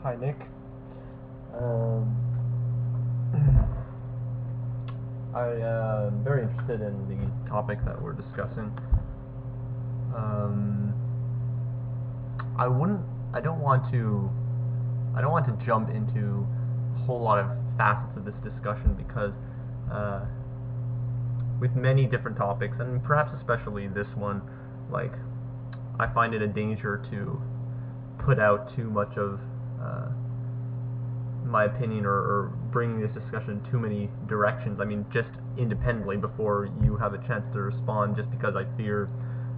Hi, Nick. Um, I'm very interested in the topic that we're discussing. Um, I wouldn't. I don't want to. I don't want to jump into a whole lot of facets of this discussion because, uh, with many different topics, and perhaps especially this one, like I find it a danger to put out too much of uh, my opinion or bringing this discussion in too many directions. I mean, just independently before you have a chance to respond, just because I fear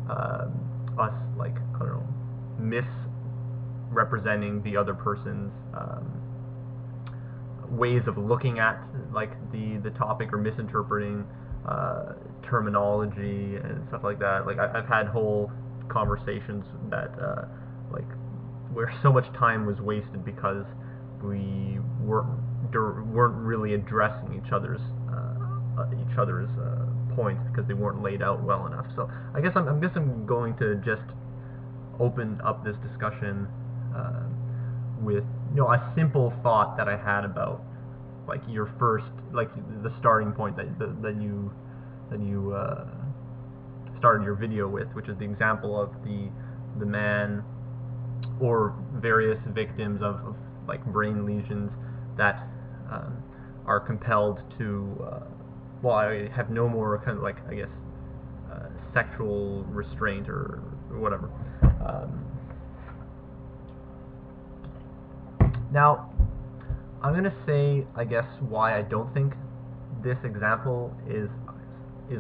us, like, I don't know, misrepresenting the other person's ways of looking at like the topic, or misinterpreting terminology and stuff like that. Like I've had whole conversations that like where so much time was wasted because we weren't really addressing each other's points because they weren't laid out well enough. So I guess I'm going to just open up this discussion uh, with a simple thought that I had about like your first, like the starting point that you started your video with, which is the example of the man or various victims of like brain lesions that um, are compelled to well, I have no more kind of like, I guess, sexual restraint or whatever. Um, Now, I'm going to say, I guess, why I don't think this example is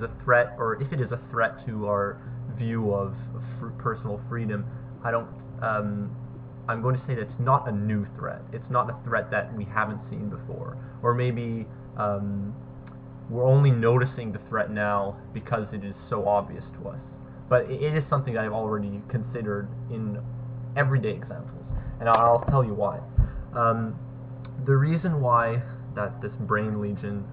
a threat, or if it is a threat to our view of personal freedom. I don't. I'm going to say that it's not a new threat. It's not a threat that we haven't seen before, or maybe we're only noticing the threat now because it is so obvious to us. But it is something that I've already considered in everyday examples, and I'll tell you why. Um, the reason why that this brain lesion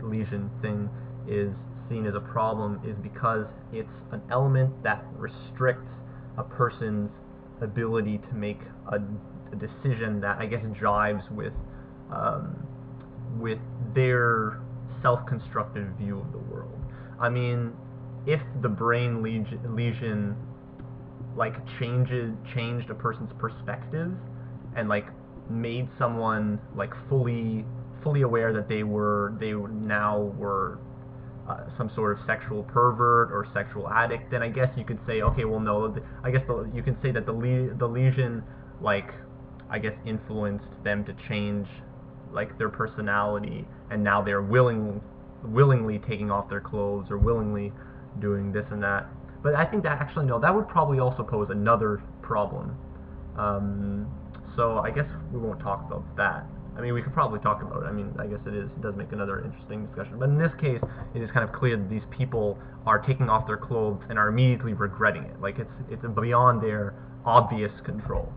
thing is seen as a problem is because it's an element that restricts a person's ability to make a decision that, I guess, jives with their self-constructed view of the world. I mean, if the brain lesion like changed a person's perspective and like made someone like fully aware that they now were some sort of sexual pervert or sexual addict, then I guess you could say, okay, well, no, I guess you can say that the lesion, like, I guess, influenced them to change like their personality, and now they're willingly taking off their clothes or willingly doing this and that. But I think that actually, no, that would probably also pose another problem. So I guess we won't talk about that. I mean, we could probably talk about it. I mean, I guess it does make another interesting discussion. But in this case, it is kind of clear that these people are taking off their clothes and are immediately regretting it. Like it's beyond their obvious control.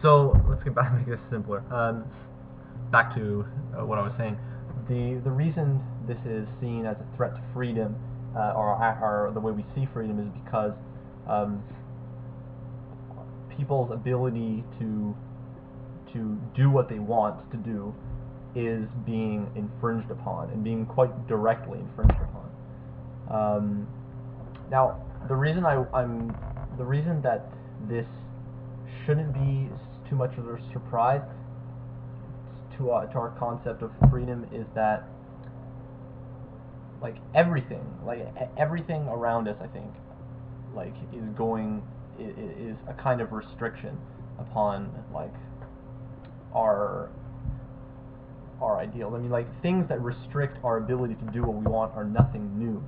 So let's get back, make this simpler. Back to what I was saying. The reason this is seen as a threat to freedom, or the way we see freedom, is because people's ability to do what they want to do is being infringed upon, and being quite directly infringed upon. Now, the reason the reason that this shouldn't be too much of a surprise to our concept of freedom is that like everything around us, I think, like is a kind of restriction upon like our ideals. I mean, like, things that restrict our ability to do what we want are nothing new.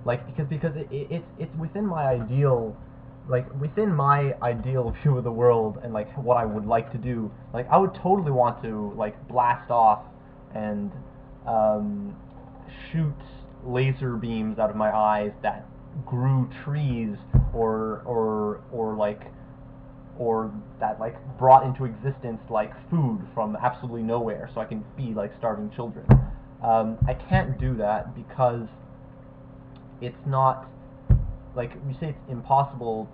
Like because it's within my ideal, within my ideal view of the world, and like what I would like to do. Like, I would totally want to like blast off and shoot laser beams out of my eyes that grew trees, or that like brought into existence like food from absolutely nowhere, so I can feed like starving children. I can't do that because it's not, like, you say it's impossible,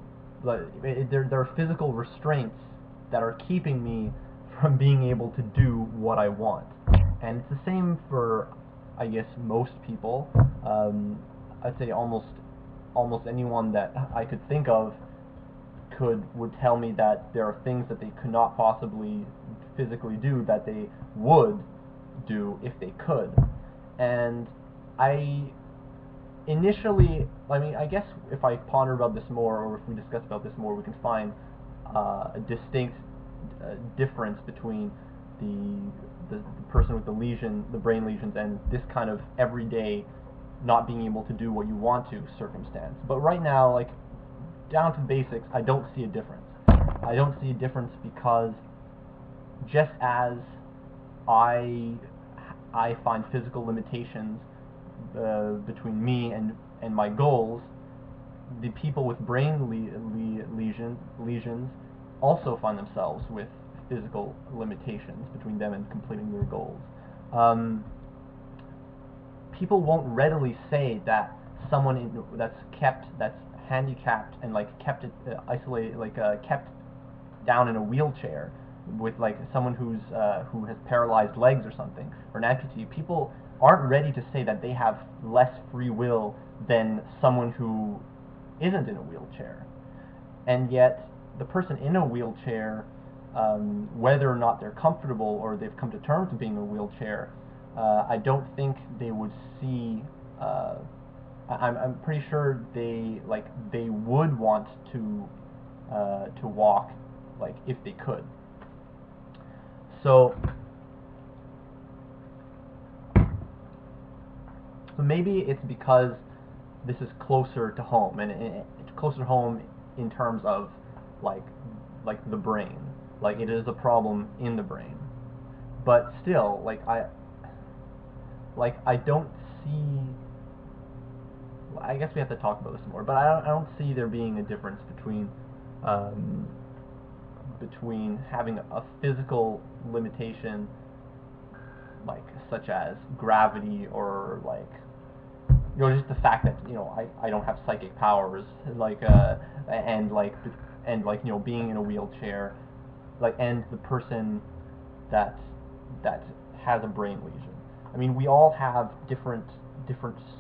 there are physical restraints that are keeping me from being able to do what I want. And it's the same for, I guess, most people. I'd say almost anyone that I could think of would tell me that there are things that they could not possibly physically do that they would do if they could. And I guess if I ponder about this more, or if we discuss about this more, we can find a distinct difference between the person with the brain lesions, and this kind of everyday not being able to do what you want to circumstance. But right now, like, down to basics, I don't see a difference. I don't see a difference because just as I find physical limitations between me and my goals, the people with brain lesions also find themselves with physical limitations between them and completing their goals. People won't readily say that someone that's handicapped and like kept isolated, like kept down in a wheelchair, with like someone who has paralyzed legs or something, or an amputee. People aren't ready to say that they have less free will than someone who isn't in a wheelchair. And yet the person in a wheelchair, whether or not they're comfortable or they've come to terms with being in a wheelchair, I don't think they would see. I'm pretty sure they would want to walk, like, if they could. So maybe it's because this is closer to home, and it's closer to home in terms of like the brain. Like, it is a problem in the brain, but still, I don't see. I guess we have to talk about this more, but I don't see there being a difference between having a physical limitation, like such as gravity, or like, just the fact that I don't have psychic powers, and being in a wheelchair, and the person that has a brain lesion. I mean, we all have different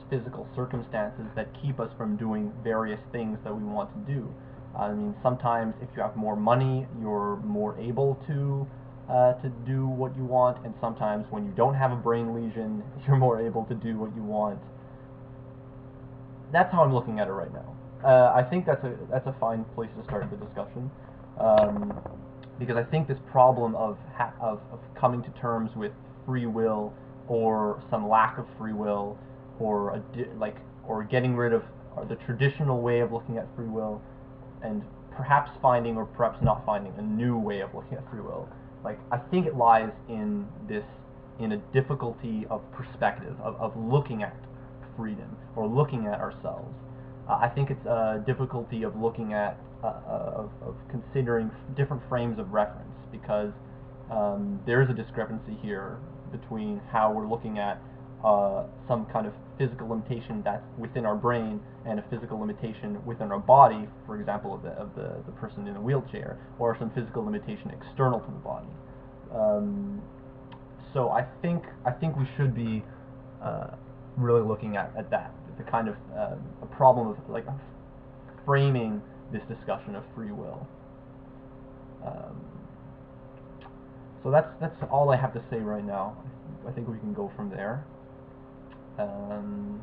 physical circumstances that keep us from doing various things that we want to do. I mean, sometimes if you have more money, you're more able to do what you want, and sometimes when you don't have a brain lesion, you're more able to do what you want. That's how I'm looking at it right now. I think that's a fine place to start the discussion, because I think this problem of coming to terms with free will, or some lack of free will, or getting rid of the traditional way of looking at free will, and perhaps finding, or perhaps not finding, a new way of looking at free will. I think it lies in a difficulty of perspective, of looking at freedom, or looking at ourselves. I think it's a difficulty of looking at, of considering different frames of reference, because there is a discrepancy here between how we're looking at some kind of physical limitation that's within our brain, and a physical limitation within our body, for example, of the person in a wheelchair, or some physical limitation external to the body. So I think we should be really looking at that, the kind of a problem of framing this discussion of free will. So that's all I have to say right now. I think we can go from there. And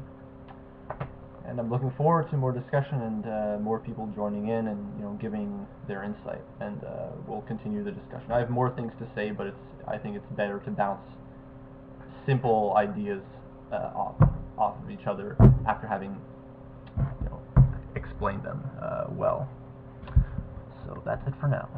I'm looking forward to more discussion, and more people joining in and giving their insight, and we'll continue the discussion. I have more things to say, but I think it's better to bounce simple ideas off of each other after having explained them well. So that's it for now.